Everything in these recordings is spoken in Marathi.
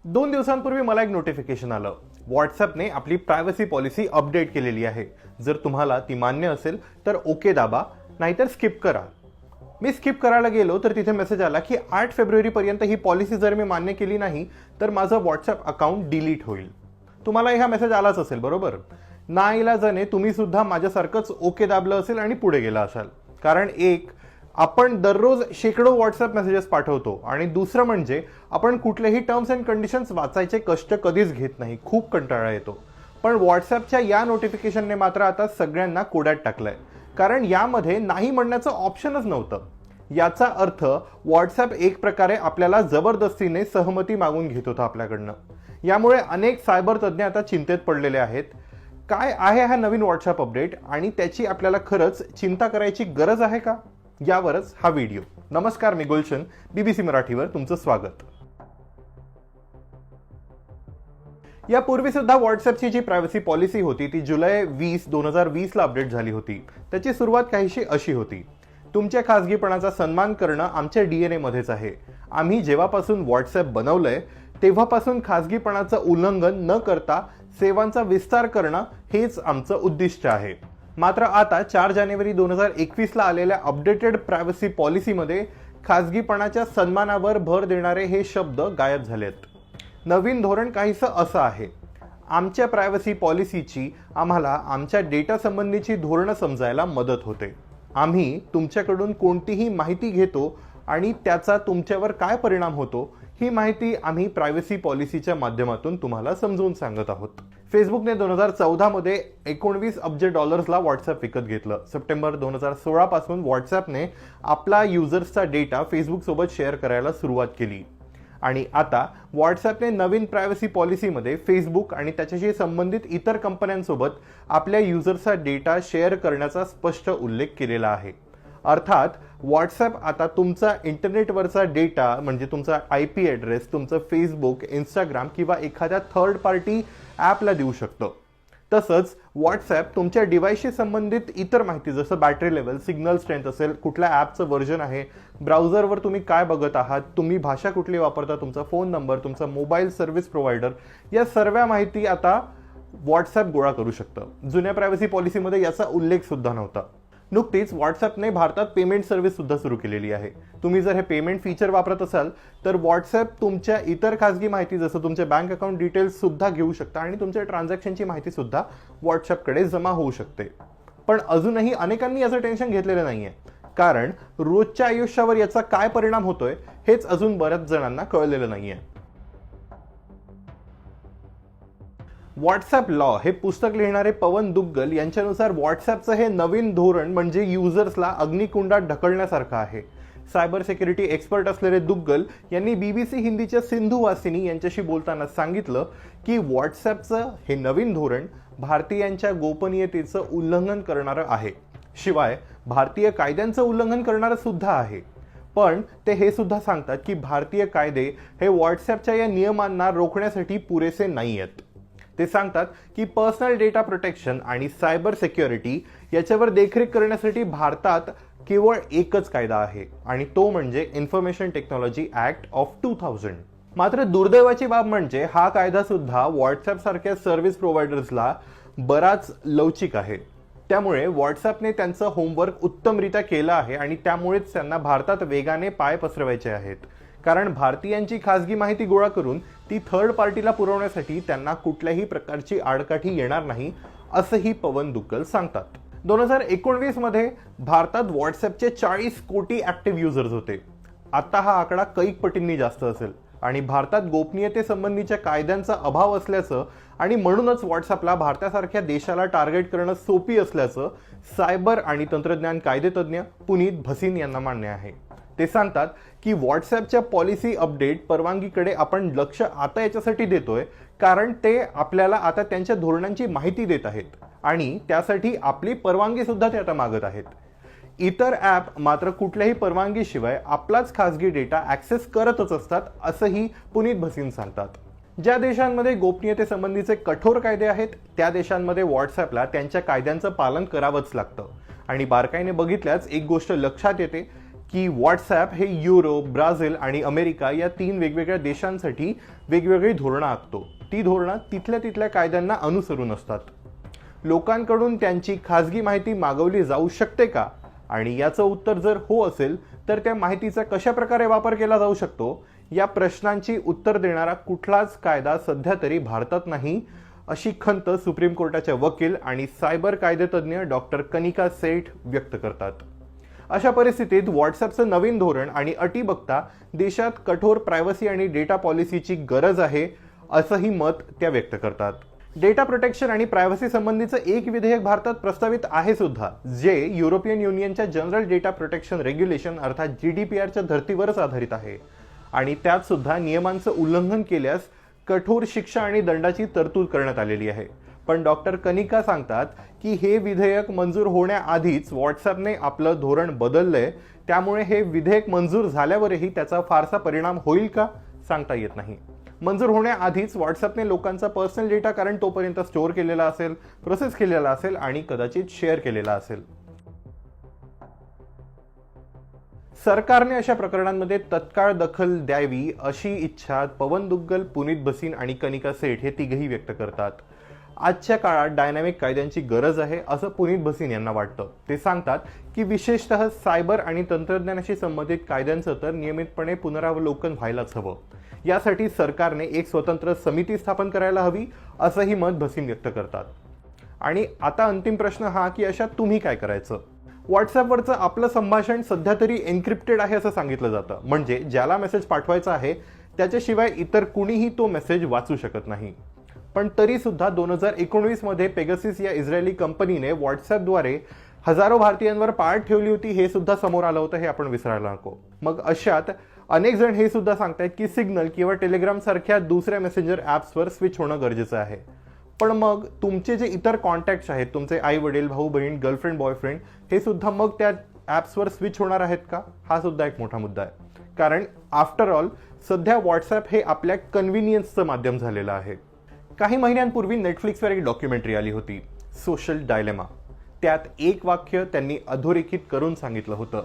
2 दिवसांपूर्वी मला एक नोटिफिकेशन आलं. व्हॉट्सॲपने आपली प्रायव्हसी पॉलिसी अपडेट केलेली आहे. जर तुम्हाला ती मान्य असेल तर ओके दाबा, नाहीतर स्किप करा. मी स्किप करायला गेलो तर तिथे मेसेज आला की 8 फेब्रुवारीपर्यंत ही पॉलिसी जर मी मान्य केली नाही तर माझं व्हॉट्सॲप अकाउंट डिलीट होईल. तुम्हाला हा मेसेज आलाच असेल बरोबर. नाईलाजाने तुम्ही सुद्धा माझ्यासारखंच ओके दाबलं असेल आणि पुढे गेला असाल. कारण एक, आपण दररोज शेकडो व्हॉट्सअप मेसेजेस पाठवतो आणि दुसरं म्हणजे आपण कुठलेही टर्म्स अँड कंडिशन्स वाचायचे कष्ट कधीच घेत नाही. खूप कंटाळा येतो. पण व्हॉट्सॲपच्या या नोटिफिकेशनने मात्र आता सगळ्यांना कोड्यात टाकलंय. कारण यामध्ये नाही म्हणण्याचं ऑप्शनच नव्हतं. याचा अर्थ व्हॉट्सॲप एक प्रकारे आपल्याला जबरदस्तीने सहमती मागून घेत होता आपल्याकडनं. यामुळे अनेक सायबर तज्ज्ञ आता चिंतेत पडलेले आहेत. काय आहे हा नवीन व्हॉट्सॲप अपडेट आणि त्याची आपल्याला खरंच चिंता करायची गरज आहे का? यावरच हा व्हिडिओ. नमस्कार, मी गुलशन, BBC मराठीवर तुमचं स्वागत. यापूर्वी सुद्धा व्हॉट्सॲपची जी प्रायव्हसी पॉलिसी होती ती जुलै 20, 2020 ला अपडेट झाली होती. त्याची सुरुवात काहीशी अशी होती: तुमच्या खासगीपणाचा सन्मान करणं आमच्या DNA मध्येच आहे. आम्ही जेव्हापासून व्हॉट्सॲप बनवलंय तेव्हापासून खासगीपणाचं उल्लंघन न करता सेवांचा विस्तार करणं हेच आमचं उद्दिष्ट आहे. मात्र आता 4 जानेवारी 2021 ला आलेल्या अपडेटेड प्रायव्हसी पॉलिसीमध्ये खासगीपणाच्या सन्मानावर भर देणारे हे शब्द गायब झालेत. नवीन धोरण काहीसं असं आहे: आमच्या प्रायव्हसी पॉलिसीची आम्हाला आमच्या डेटा संबंधीची धोरणं समजायला मदत होते. आम्ही तुमच्याकडून कोणतीही माहिती घेतो आणि त्याचा तुमच्यावर काय परिणाम होतो ही माहिती आम्ही प्रायव्हसी पॉलिसीच्या माध्यमातून तुम्हाला समजून सांगत आहोत. फेसबुकने 2014 मध्ये $19 अब्ज ला व्हॉट्सॲप विकत घेतलं. सप्टेंबर 2016 पासून व्हॉट्सॲपने आपला युजर्सचा डेटा फेसबुक सोबत शेअर करायला सुरुवात केली. आणि आता व्हॉट्सॲपने नवीन प्रायव्हसी पॉलिसीमध्ये फेसबुक आणि त्याच्याशी संबंधित इतर कंपन्यांसोबत आपल्या युजर्सचा डेटा शेअर करण्याचा स्पष्ट उल्लेख केलेला आहे. अर्थात व्हॉट्सॲप आता तुमचा इंटरनेटवरचा डेटा म्हणजे तुमचा IP ॲड्रेस तुमचं फेसबुक, इंस्टाग्राम किंवा एखाद्या थर्ड पार्टी ॲपला देऊ शकतं. तसंच व्हॉट्सॲप तुमच्या डिव्हाइसशी संबंधित इतर माहिती जसं बॅटरी लेवल, सिग्नल स्ट्रेंथ असेल, कुठल्या ॲपचं व्हर्जन आहे, ब्राउझरवर तुम्ही काय बघत आहात, तुम्ही भाषा कुठली वापरता, तुमचा फोन नंबर, तुमचा मोबाईल सर्व्हिस प्रोव्हायडर, या सर्व माहिती आता व्हॉट्सॲप गोळा करू शकतं. जुन्या प्रायव्हसी पॉलिसीमध्ये याचा उल्लेख सुद्धा नव्हता. नुकतीच व्हॉट्सॲपने भारतात पेमेंट सर्व्हिस सुद्धा सुरू केलेली आहे. तुम्ही जर हे पेमेंट फीचर वापरत असाल तर व्हॉट्सॲप तुमच्या इतर खासगी माहिती जसं तुमचे बँक अकाउंट डिटेल्स सुद्धा घेऊ शकता आणि तुमच्या ट्रान्झॅक्शनची माहिती सुद्धा व्हॉट्सॲपकडे जमा होऊ शकते. पण अजूनही अनेकांनी याचं टेन्शन घेतलेलं नाहीये. कारण रोजच्या आयुष्यावर याचा काय परिणाम होतोय हेच अजून बऱ्याच जणांना कळलेलं नाहीये. व्हॉट्सॲप लॉ हे पुस्तक लिहिणारे पवन दुग्गल यांच्यानुसार व्हॉट्सॲपचं हे नवीन धोरण म्हणजे युजर्सला अग्निकुंडात ढकलण्यासारखं आहे. सायबर सिक्युरिटी एक्सपर्ट असलेले दुग्गल यांनी BBC हिंदीच्या सिंधू वासिनी यांच्याशी बोलताना सांगितलं की व्हॉट्सॲपचं हे नवीन धोरण भारतीयांच्या गोपनीयतेचं उल्लंघन करणारं आहे. शिवाय भारतीय कायद्यांचं उल्लंघन करणारं सुद्धा आहे. पण ते हे सुद्धा सांगतात की भारतीय कायदे हे व्हॉट्सॲपच्या या नियमांना रोखण्यासाठी पुरेसे नाही आहेत. ते सांगतात की पर्सनल डेटा प्रोटेक्शन आणि सायबर सिक्युरिटी याच्यावर देखरेख करण्यासाठी भारतात केवळ एकच कायदा आहे आणि तो म्हणजे इन्फॉर्मेशन टेक्नॉलॉजी ॲक्ट ऑफ 2000. मात्र दुर्दैवाची बाब म्हणजे हा कायदा सुद्धा व्हॉट्सॲप सारख्या सर्व्हिस प्रोव्हायडर्सला बराच लवचिक आहे. त्यामुळे व्हॉट्सॲपने त्यांचं होमवर्क उत्तमरित्या केलं आहे आणि त्यामुळेच त्यांना भारतात वेगाने पाय पसरवायचे आहेत. कारण भारतीयांची खासगी माहिती गोळा करून ती थर्ड पार्टीला पुरवण्यासाठी त्यांना कुठल्याही प्रकारची आडकाठी येणार नाही असंही पवन दुग्गल सांगतात. 2019 मध्ये भारतात व्हॉट्सॲपचे 40 कोटी ॲक्टिव्ह युजर्स होते. आता हा आकडा कैक पटींनी जास्त असेल आणि भारतात गोपनीयतेसंबंधीच्या कायद्यांचा अभाव असल्याचं आणि म्हणूनच व्हॉट्सॲपला भारतासारख्या देशाला टार्गेट करणं सोपी असल्याचं सायबर आणि तंत्रज्ञान कायदेतज्ञ पुनीत भसीन यांना मान्य आहे. ते सांगतात की व्हॉट्सॲपच्या पॉलिसी अपडेट परवानगीकडे आपण लक्ष आता याच्यासाठी देतोय कारण ते आपल्याला आता त्यांच्या धोरणांची माहिती देत आहेत आणि त्यासाठी आपली परवानगी सुद्धा ते आता मागत आहेत. इतर ॲप मात्र कुठल्याही परवानगीशिवाय आपलाच खासगी डेटा ॲक्सेस करतच असतात असंही पुनीत भसीन सांगतात. ज्या देशांमध्ये गोपनीयतेसंबंधीचे कठोर कायदे आहेत त्या देशांमध्ये व्हॉट्सॲपला त्यांच्या कायद्यांचं पालन करावंच लागतं. आणि बारकाईने बघितल्यास एक गोष्ट लक्षात येते की व्हॉट्सॲप हे युरोप, ब्राझील आणि अमेरिका या 3 वेगवेगळ्या देशांसाठी वेगवेगळी धोरणं आखतो. ती धोरणं तिथल्या कायद्यांना अनुसरून असतात. लोकांकडून त्यांची खाजगी माहिती मागवली जाऊ शकते का? आणि याचं उत्तर जर हो असेल तर त्या माहितीचा कशा प्रकारे वापर केला जाऊ शकतो, या प्रश्नांची उत्तर देणारा कुठलाच कायदा सध्या तरी भारतात नाही, अशी खंत सुप्रीम कोर्टाचे वकील आणि सायबर कायदेतज्ञ डॉक्टर कनिका सेठ व्यक्त करतात. अशा परिस्थितीत व्हॉट्सॲपचं नवीन धोरण आणि अटी बघता देशात कठोर प्रायव्हसी आणि डेटा पॉलिसीची गरज आहे, असंही मत त्या व्यक्त करतात. डेटा प्रोटेक्शन आणि प्रायव्हसी संबंधीचं एक विधेयक भारतात प्रस्तावित आहे सुद्धा, जे युरोपियन युनियनच्या जनरल डेटा प्रोटेक्शन रेग्युलेशन अर्थात GDPRच्या धर्तीवरच आधारित आहे. आणि त्यात सुद्धा नियमांचं उल्लंघन केल्यास कठोर शिक्षा आणि दंडाची तरतूद करण्यात आलेली आहे. पण डॉक्टर कनिका सांगतात की हे विधेयक मंजूर होण्याआधीच व्हॉट्सॲपने आपलं धोरण बदललंय, त्यामुळे हे विधेयक मंजूर झाल्यावरही त्याचा फारसा परिणाम होईल का सांगता येत नाही. मंजूर होण्याआधीच व्हॉट्सॲपने लोकांचा पर्सनल डेटा कारण तोपर्यंत स्टोअर केलेला असेल, प्रोसेस केलेला असेल आणि कदाचित शेअर केलेला असेल. सरकारने अशा प्रकरणांमध्ये तत्काळ दखल द्यावी अशी इच्छा पवन दुग्गल, पुनीत भसीन आणि कनिका सेठ हे तिघेही व्यक्त करतात. आजच्या काळात डायनॅमिक कायद्यांची गरज आहे असं पुनीत भसीन यांना वाटतं. ते सांगतात की विशेषतः सायबर आणि तंत्रज्ञानाशी संबंधित कायद्यांचं तर नियमितपणे पुनरावलोकन व्हायलाच हवं. यासाठी सरकारने एक स्वतंत्र समिती स्थापन करायला हवी, असंही मत भसीन व्यक्त करतात. आणि आता अंतिम प्रश्न हा की अशात तुम्ही काय करायचं? व्हॉट्सॲपवरचं आपलं संभाषण सध्या तरी एन्क्रिप्टेड आहे असं सांगितलं जातं, म्हणजे ज्याला मेसेज पाठवायचा आहे त्याच्याशिवाय इतर कुणीही तो मेसेज वाचू शकत नाही. पण तरी सुद्धा 2019 मध्ये पेगासिस या इस्रायली कंपनीने व्हॉट्सॲपद्वारे हजारो भारतीयांवर पाळ ठेवली होती, हे सुद्धा समोर आलं होतं, हे आपण विसरायला नको. मग अशात अनेक जण हे सुद्धा सांगतायत की सिग्नल किंवा टेलिग्राम सारख्या दुसऱ्या मेसेंजर ॲप्सवर स्विच होणं गरजेचं आहे. पण मग तुमचे जे इतर कॉन्टॅक्ट्स आहेत, तुमचे आई वडील, भाऊ बहीण, गर्लफ्रेंड, बॉयफ्रेंड, हे सुद्धा मग त्या ॲप्सवर स्विच होणार आहेत का? हा सुद्धा एक मोठा मुद्दा आहे. कारण आफ्टर ऑल सध्या व्हॉट्सॲप हे आपल्या कन्व्हिनियन्सचं माध्यम झालेलं आहे. काही महिन्यांपूर्वी नेटफ्लिक्सवर एक डॉक्युमेंटरी आली होती, सोशल डायलेमा. त्यात एक वाक्य त्यांनी अधोरेखित करून सांगितलं होतं,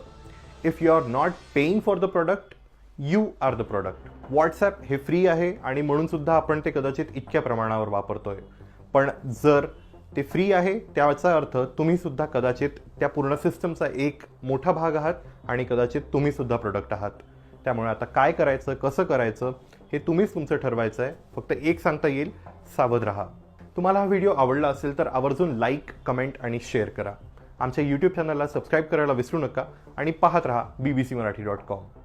if you are not paying for the product, you are the product. WhatsApp हे फ्री आहे आणि म्हणून सुद्धा आपण ते कदाचित इतक्या प्रमाणावर वापरतोय. पण जर ते फ्री आहे त्याचा अर्थ तुम्ही सुद्धा कदाचित त्या पूर्ण सिस्टमचा एक मोठा भाग आहात आणि कदाचित तुम्ही सुद्धा प्रोडक्ट आहात. त्यामुळे आता काय करायचं, कसं करायचं हे तुम्हीच तुमचं ठरवायचं आहे. फक्त एक सांगता येईल, सावध राहा. तुम्हाला हा व्हिडिओ आवडला असेल तर आवर्जून लाईक, कमेंट आणि शेअर करा. आमच्या YouTube चॅनलला सबस्क्राईब करायला विसरू नका आणि पाहत राहा BBC Marathi.com.